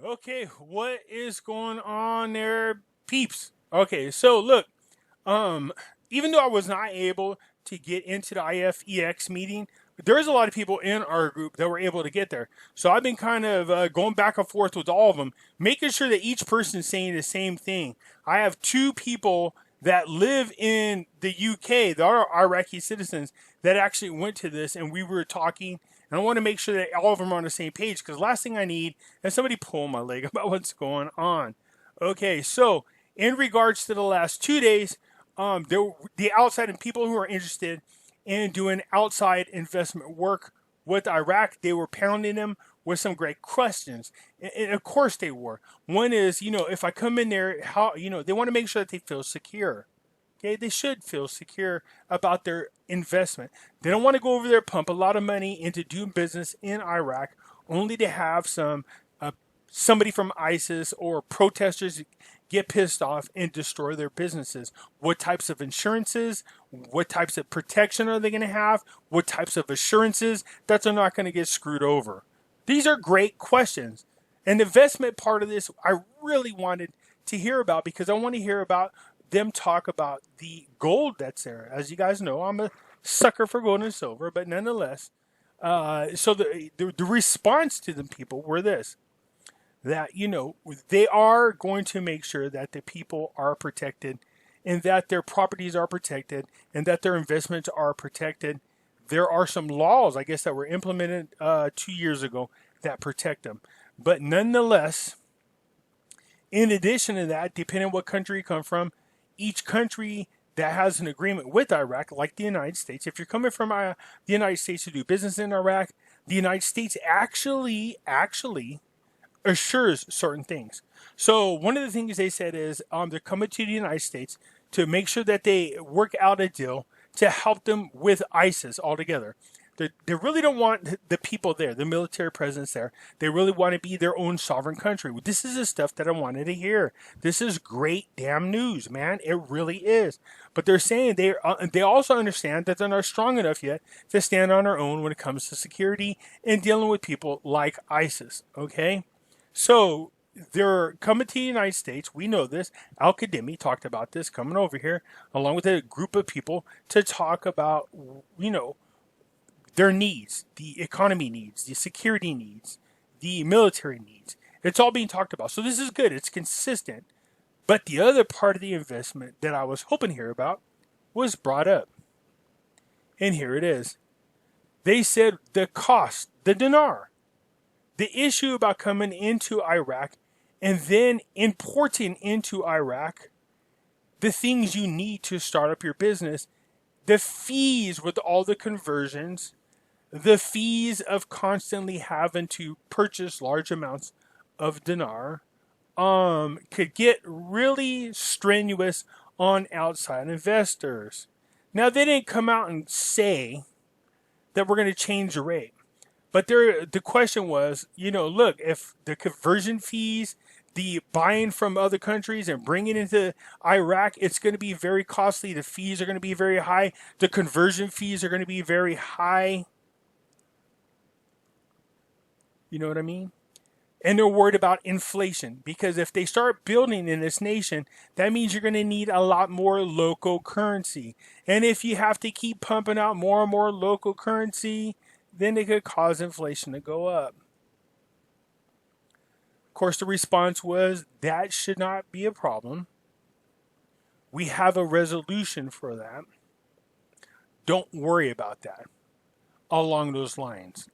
Okay, what is going on there, peeps? Okay, so look, um, even though I was not able to get into the IFEX meeting, there's a lot of people in our group that were able to get there. So I've been kind of going back and forth with all of them, making sure that each person is saying the same thing. I have two people that live in the UK, that are Iraqi citizens, that actually went to this, and we were talking. And I want to make sure that all of them are on the same page, because last thing I need is somebody pulling my leg about what's going on. Okay, so in regards to the last 2 days, the outside and people who are interested in doing outside investment work with Iraq, they were pounding them with some great questions. And of course they were. One is, if I come in there, how, they want to make sure that they feel secure. Okay, they should feel secure about their investment. They don't want to go over there, pump a lot of money into doing business in Iraq, only to have somebody from ISIS or protesters get pissed off and destroy their businesses. What types of insurances, what types of protection are they going to have? What types of assurances that they're not going to get screwed over? These are great questions. And the investment part of this, I really wanted to hear about, because I want to hear about them talk about the gold that's there. As you guys know, I'm a sucker for gold and silver, but nonetheless, so the response to the people were this: that they are going to make sure that the people are protected, and that their properties are protected, and that their investments are protected. There are some laws, I guess, that were implemented 2 years ago that protect them, but nonetheless, in addition to that, depending on what country you come from, each country that has an agreement with Iraq, like the United States, if you're coming from the United States to do business in Iraq, the United States actually assures certain things. So one of the things they said is they're coming to the United States to make sure that they work out a deal to help them with ISIS altogether. They really don't want the people there, the military presence there. They really want to be their own sovereign country. This is the stuff that I wanted to hear. This is great damn news, man. It really is. But they're saying they also understand that they're not strong enough yet to stand on their own when it comes to security and dealing with people like ISIS. Okay? So they're coming to the United States. We know this. Al-Qadimi talked about this, coming over here along with a group of people to talk about, their needs, the economy needs, the security needs, the military needs. It's all being talked about. So this is good. It's consistent. But the other part of the investment that I was hoping to hear about was brought up. And here it is. They said the cost, the dinar, the issue about coming into Iraq and then importing into Iraq the things you need to start up your business, the fees with all the conversions, the fees of constantly having to purchase large amounts of dinar, could get really strenuous on outside investors. Now, they didn't come out and say that we're going to change the rate. But the question was, look, if the conversion fees, the buying from other countries and bringing it into Iraq, it's going to be very costly. The fees are going to be very high. The conversion fees are going to be very high. You know what I mean? And they're worried about inflation, because if they start building in this nation, that means you're going to need a lot more local currency. And if you have to keep pumping out more and more local currency, then it could cause inflation to go up. Of course, the response was that should not be a problem. We have a resolution for that. Don't worry about that. Along those lines.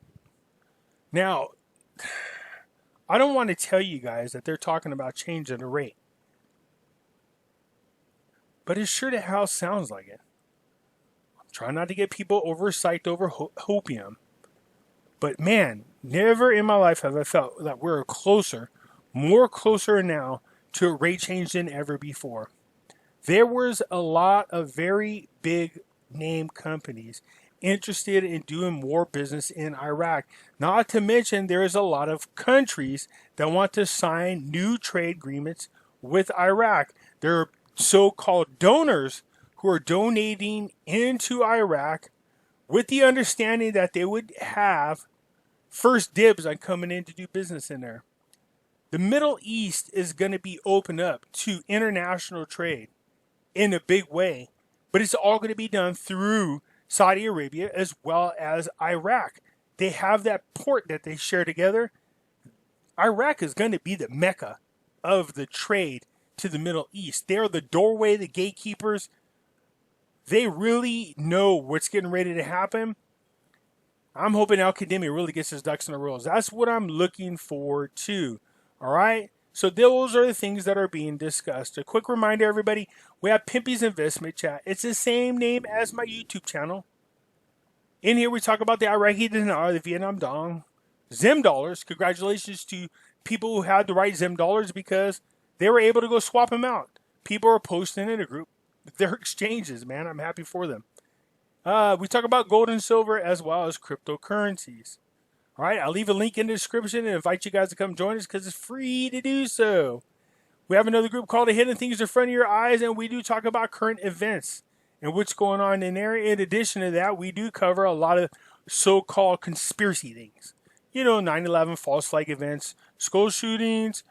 Now, I don't want to tell you guys that they're talking about changing the rate, but it sure the hell sounds like it. I'm trying not to get people psyched over hopium. But man, never in my life have I felt that we're more closer now to a rate change than ever before. There was a lot of very big name companies interested in doing more business in Iraq. Not to mention there is a lot of countries that want to sign new trade agreements with Iraq. There are so-called donors who are donating into Iraq with the understanding that they would have first dibs on coming in to do business in there. The Middle East is going to be opened up to international trade in a big way, but it's all going to be done through Saudi Arabia as well as Iraq. They have that port that they share together. Iraq is going to be the mecca of the trade to the Middle East. They're the doorway, the gatekeepers. They really know what's getting ready to happen. I'm hoping Al-Qademi really gets his ducks in a row. That's what I'm looking for too. All right? So those are the things that are being discussed. A quick reminder, everybody, we have Pimpy's Investment Chat. It's the same name as my YouTube channel. In here, we talk about the Iraqi Dinar, the Vietnam Dong, Zim dollars. Congratulations to people who had the right Zim dollars because they were able to go swap them out. People are posting in a group their exchanges, man. I'm happy for them. We talk about gold and silver as well as cryptocurrencies. All right, I'll leave a link in the description and invite you guys to come join us because it's free to do so. We have another group called The Hidden Things in Front of Your Eyes, and we do talk about current events and what's going on in there. In addition to that, we do cover a lot of so-called conspiracy things. 9/11 false flag events, school shootings,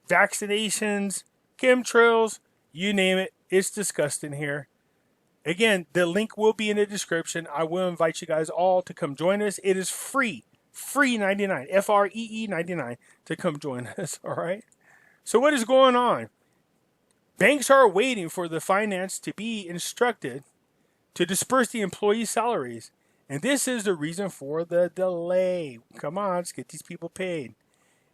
vaccinations, chemtrails, you name it, it's discussed in here. Again, the link will be in the description. I will invite you guys all to come join us. It is free 99, FREE 99 to come join us, all right? So what is going on? Banks are waiting for the finance to be instructed to disperse the employee salaries. And this is the reason for the delay. Come on, let's get these people paid.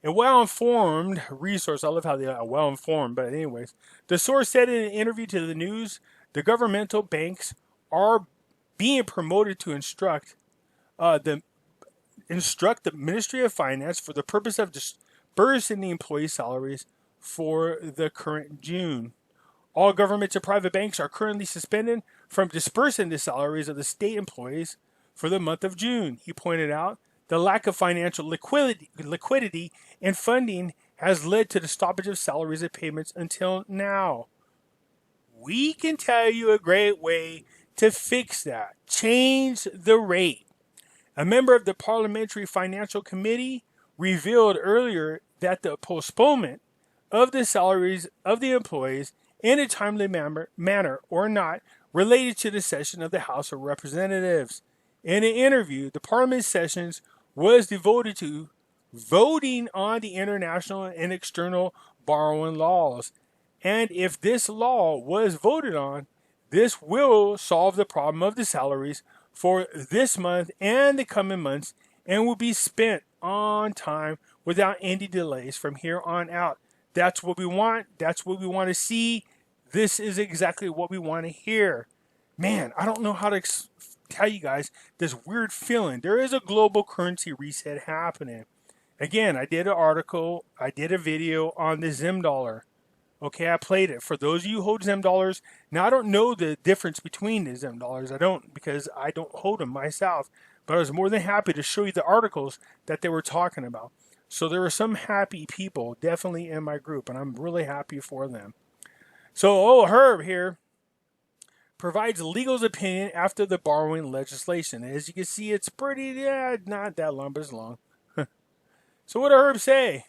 A well-informed resource, I love how they are well-informed, but anyways, the source said in an interview to the news, the governmental banks are being promoted to instruct the Ministry of Finance for the purpose of disbursing the employee salaries for the current June. All government and private banks are currently suspended from dispersing the salaries of the state employees for the month of June. He pointed out the lack of financial liquidity and funding has led to the stoppage of salaries and payments until now. We can tell you a great way to fix that. Change the rate. A member of the Parliamentary Financial Committee revealed earlier that the postponement of the salaries of the employees in a timely manner or not related to the session of the House of Representatives. In an interview, the Parliament sessions was devoted to voting on the international and external borrowing laws. And if this law was voted on, this will solve the problem of the salaries for this month and the coming months and will be spent on time without any delays from here on out. That's what we want. That's what we want to see. This is exactly what we want to hear. Man, I don't know how to tell you guys this weird feeling. There is a global currency reset happening. Again, I did an article. I did a video on the Zim dollar. Okay, I played it. For those of you who hold Zim dollars, now I don't know the difference between the Zim dollars. I don't, because I don't hold them myself. But I was more than happy to show you the articles that they were talking about. So there are some happy people definitely in my group, and I'm really happy for them. So, Herb here provides legal's opinion after the borrowing legislation. As you can see, it's pretty, not that long, but it's long. So what did Herb say?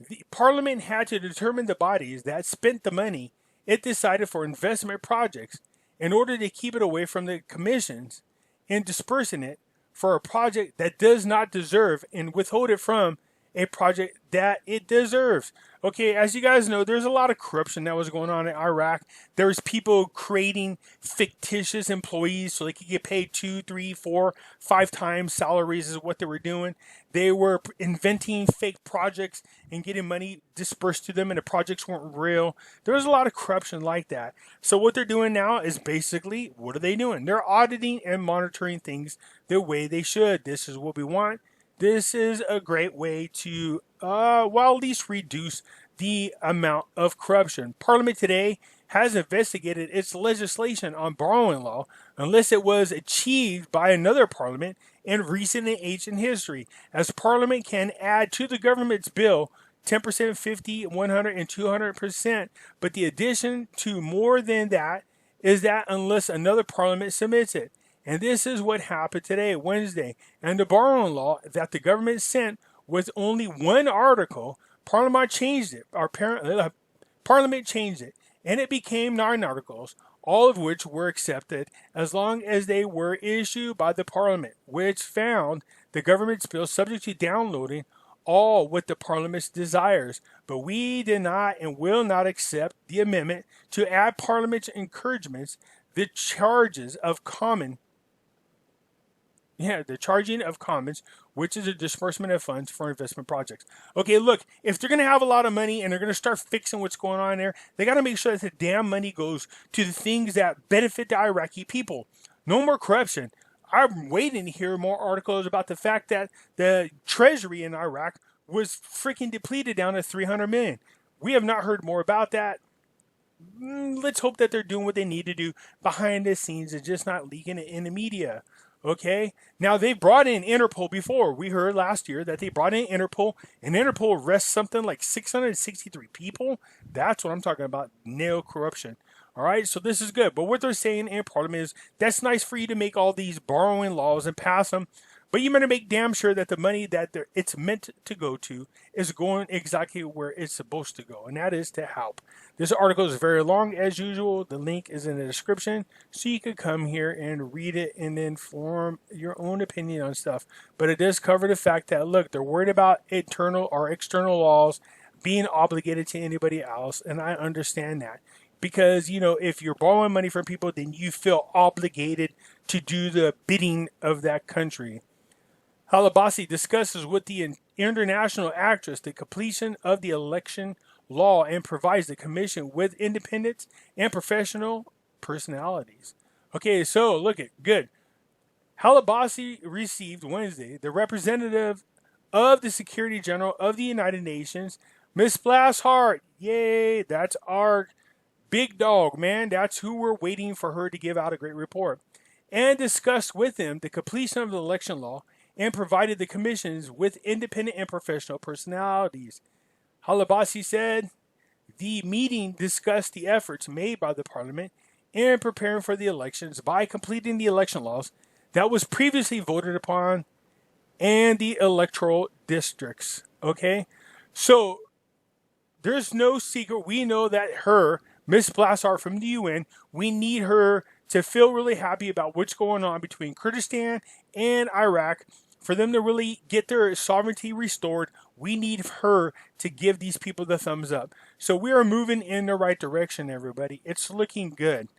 The Parliament had to determine the bodies that spent the money it decided for investment projects in order to keep it away from the commissions and dispersing it for a project that does not deserve and withhold it from a project that it deserves. Okay, as you guys know, there's a lot of corruption that was going on in Iraq. There was people creating fictitious employees so they could get paid 2, 3, 4, 5 times salaries is what they were doing. They were inventing fake projects and getting money dispersed to them, and the projects weren't real. There was a lot of corruption like that. So what they're doing now is basically, what are they doing? They're auditing and monitoring things the way they should. This is what we want. This is a great way to, at least reduce the amount of corruption. Parliament today has investigated its legislation on borrowing law unless it was achieved by another parliament in recent and ancient history, as Parliament can add to the government's bill 10%, 50, 100, and 200%. But the addition to more than that is that unless another parliament submits it. And this is what happened today, Wednesday. And the borrowing law that the government sent was only one article, Parliament changed it. Parliament changed it, and it became 9 articles, all of which were accepted as long as they were issued by the Parliament, which found the government's bill subject to downloading all what the Parliament's desires. But we did not and will not accept the amendment to add Parliament's encouragements the charges of common the charging of commons, which is a disbursement of funds for investment projects. Okay, look, if they're going to have a lot of money and they're going to start fixing what's going on there, they got to make sure that the damn money goes to the things that benefit the Iraqi people. No more corruption. I'm waiting to hear more articles about the fact that the treasury in Iraq was freaking depleted down to 300 million. We have not heard more about that. Let's hope that they're doing what they need to do behind the scenes and just not leaking it in the media. Okay, now they've brought in Interpol before. We heard last year that they brought in Interpol, and Interpol arrests something like 663 people. That's what I'm talking about, nail corruption. All right, so this is good. But what they're saying in Parliament is that's nice for you to make all these borrowing laws and pass them, but you better make damn sure that the money that it's meant to go to is going exactly where it's supposed to go, and that is to help. This article is very long as usual. The link is in the description, so you can come here and read it and then form your own opinion on stuff. But it does cover the fact that, look, they're worried about internal or external laws being obligated to anybody else, and I understand that. Because, you know, if you're borrowing money from people, then you feel obligated to do the bidding of that country. Halabasi discusses with the international actress the completion of the election law and provides the commission with independent and professional personalities. Okay, so look at good. Halabasi received Wednesday the representative of the Secretary General of the United Nations, Miss Blashart. Yay, that's our big dog, man. That's who we're waiting for her to give out a great report. And discussed with him the completion of the election law and provided the commissions with independent and professional personalities. Halabasi said the meeting discussed the efforts made by the Parliament in preparing for the elections by completing the election laws that was previously voted upon and the electoral districts. Okay? So, there's no secret. We know that Miss Blashart from the UN, we need her to feel really happy about what's going on between Kurdistan and Iraq. For them to really get their sovereignty restored, we need her to give these people the thumbs up. So we are moving in the right direction, everybody. It's looking good.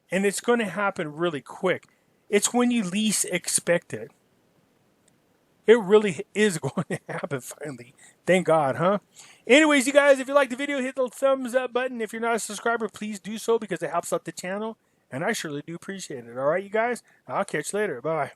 And it's going to happen really quick. It's when you least expect it. It really is going to happen finally. Thank God, huh? Anyways, you guys, if you like the video, hit the thumbs up button. If you're not a subscriber, please do so because it helps out the channel. And I surely do appreciate it. All right, you guys? I'll catch you later. Bye-bye.